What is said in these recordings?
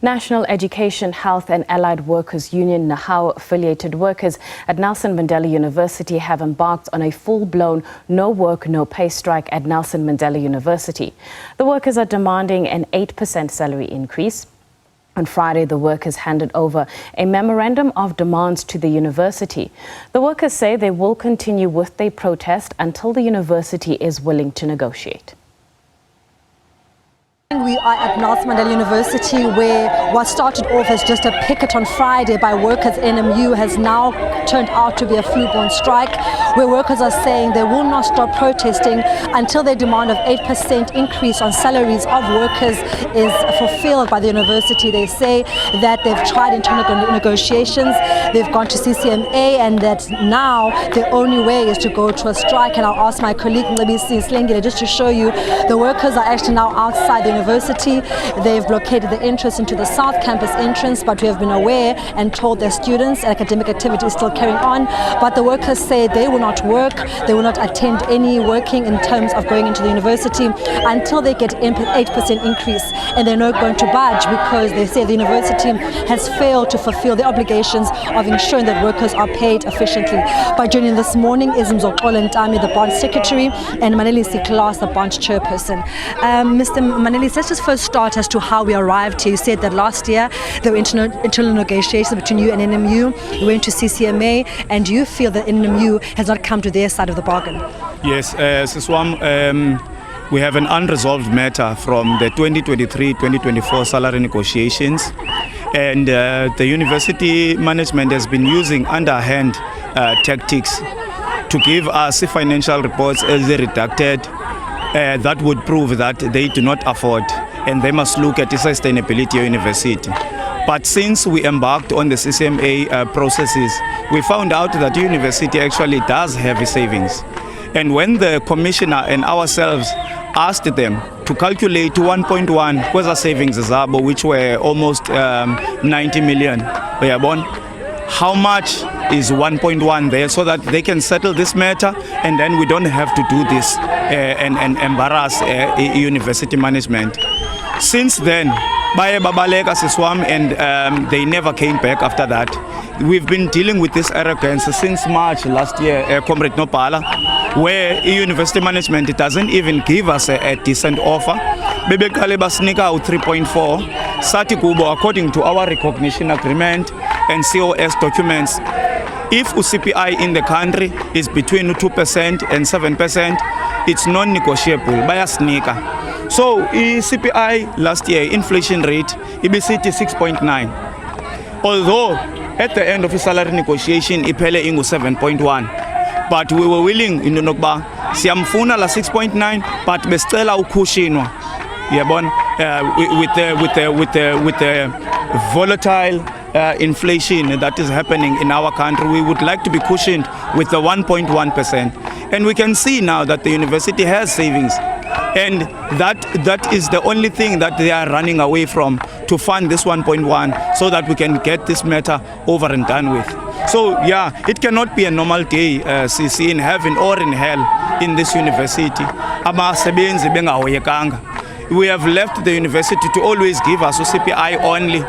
National Education, Health and Allied Workers Union NEHAWU affiliated workers at Nelson Mandela University have embarked on a full-blown no work, no pay strike at Nelson Mandela University. The workers are demanding an 8% salary increase. On Friday, the workers handed over a memorandum of demands to the university. The workers say they will continue with their protest until the university is willing to negotiate. We are at Nelson Mandela University, where what started off as just a picket on Friday by workers NMU has now turned out to be a full-blown strike, where workers are saying they will not stop protesting until their demand of 8% increase on salaries of workers is fulfilled by the university. They say that they've tried internal negotiations, they've gone to CCMA, and that now the only way is to go to a strike. And I'll ask my colleague SABC Slengile just to show you the workers are actually now outside the university. They've blockaded the entrance into the South Campus entrance, but we have been aware and told their students academic activity is still carrying on. But the workers say they will not work, they will not attend any working in terms of going into the university until they get 8% increase, and they're not going to budge because they say the university has failed to fulfill the obligations of ensuring that workers are paid efficiently. By joining this morning is Mzoxolo Ntami, the branch secretary, and Maneli Siklas, the branch chairperson. Mr. Maneli, let's just first start as to how we arrived here. You said that last year there were internal negotiations between you and NMU. You went to CCMA, and you feel that NMU has not come to their side of the bargain. Yes, Siswam, we have an unresolved matter from the 2023-2024 salary negotiations, and the university management has been using underhand tactics to give us financial reports as redacted that would prove that they do not afford and they must look at the sustainability of university. But since we embarked on the CCMA processes, we found out that the university actually does have savings. And when the commissioner and ourselves asked them to calculate 1.1 kweza savings zabo, which were almost 90 million, how much is 1.1 there, so that they can settle this matter, and then we don't have to do this and embarrass university management. Since then, baye babaleka siswam, and they never came back after that. We've been dealing with this arrogance since March last year, Comrade Nopala, where university management doesn't even give us a decent offer. Bebe Kaleba sneaker out 3.4. Sati Kubo, according to our recognition agreement and COS documents, if CPI in the country is between 2% and 7%, it's non-negotiable by a sneaker. So CPI last year, inflation rate, EBCT 6.9. Although at the end of the salary negotiation, ipele ingu 7.1. But we were willing in Nokba, siyamfuna la 6.9, but bestela ukushinwa. With the volatile inflation that is happening in our country, we would like to be cushioned with the 1.1%. And we can see now that the university has savings. And that is the only thing that they are running away from, to fund this 1.1 so that we can get this matter over and done with. So yeah, it cannot be a normal day, CC, in heaven or in hell in this university. We have left the university to always give us CPI only.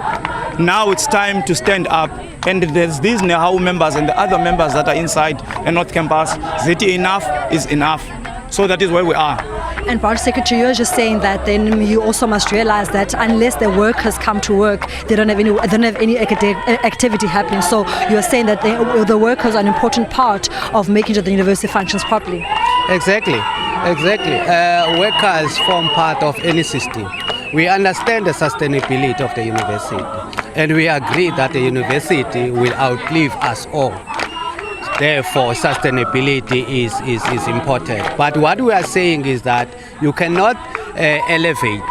Now it's time to stand up, and there's these NEHAWU members and the other members that are inside and North Campus. Ziti, enough is enough. So that is where we are. And Branch Secretary, you're just saying that then you also must realize that unless the workers come to work, they don't have any activity happening. So you're saying that the workers are an important part of making sure the university functions properly. Exactly. Workers form part of any system. We understand the sustainability of the university, and we agree that the university will outlive us all. Therefore, sustainability is important. But what we are saying is that you cannot elevate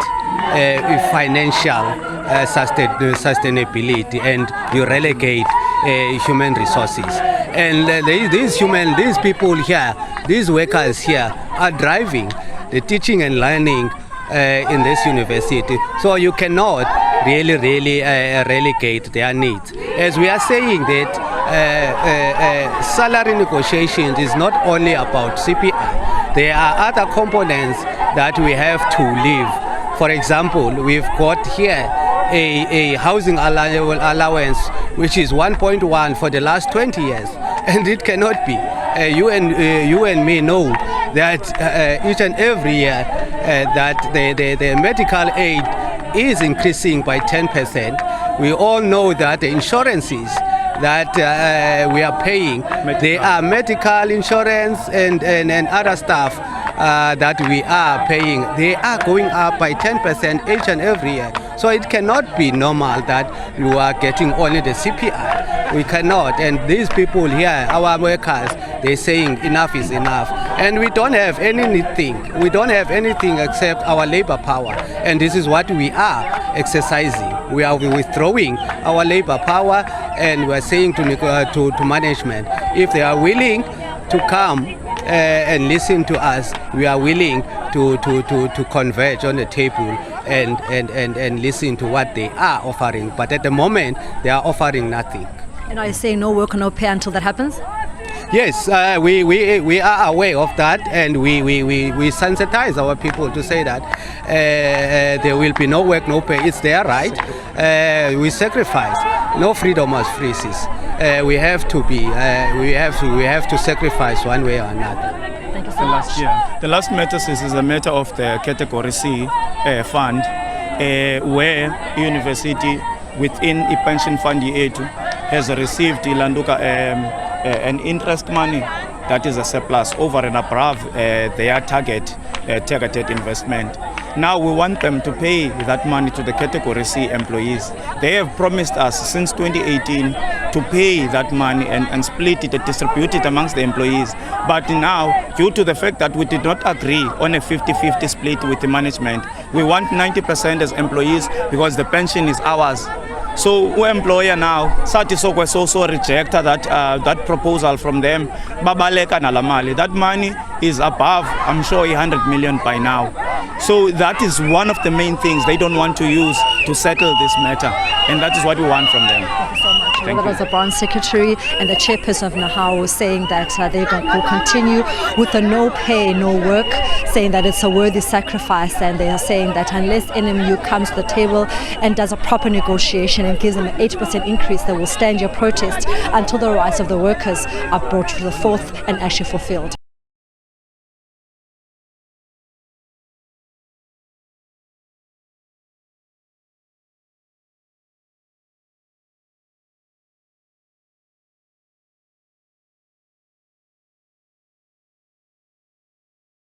financial sustainability and you relegate human resources. And these people here, these workers here are driving the teaching and learning in this university. So you cannot really relegate their needs. As we are saying that salary negotiations is not only about CPI. There are other components that we have to leave. For example, we've got here a housing allowance which is 1.1 for the last 20 years, and it cannot be. You and me know that each and every year that the medical aid is increasing by 10%. We all know that the insurances that we are paying, they are medical insurance and other stuff that we are paying. They are going up by 10% each and every year. So it cannot be normal that you are getting only the CPI. We cannot. And these people here, our workers, they're saying enough is enough. And we don't have anything. We don't have anything except our labor power. And this is what we are exercising. We are withdrawing our labor power, and we are saying to management, if they are willing to come and listen to us, we are willing to converge on the table and listen to what they are offering. But at the moment, they are offering nothing. And are you saying no work or no pay until that happens? Yes, we are aware of that, and we sensitize our people to say that there will be no work, no pay. It's their right. We sacrifice. No freedom as freezes. We have to sacrifice one way or another. Thank you so much. The last matter is a matter of the Category C fund, where university within a pension fund has received an interest money that is a surplus over and above their targeted investment. Now we want them to pay that money to the Category C employees. They have promised us since 2018 to pay that money and split it and distribute it amongst the employees. But now, due to the fact that we did not agree on a 50-50 split with the management, we want 90% as employees because the pension is ours. So we employer now also reject that proposal from them. Babaleka nalamali. That money is above, I'm sure, 100 million by now. So that is one of the main things they don't want to use to settle this matter, and that is what we want from them. Thank you so much. Thank That was the branch secretary and the chairperson of NEHAWU saying that they will continue with the no pay, no work, saying that it's a worthy sacrifice, and they are saying that unless NMU comes to the table and does a proper negotiation and gives them an 8% increase, they will stand your protest until the rights of the workers are brought to the forth and actually fulfilled.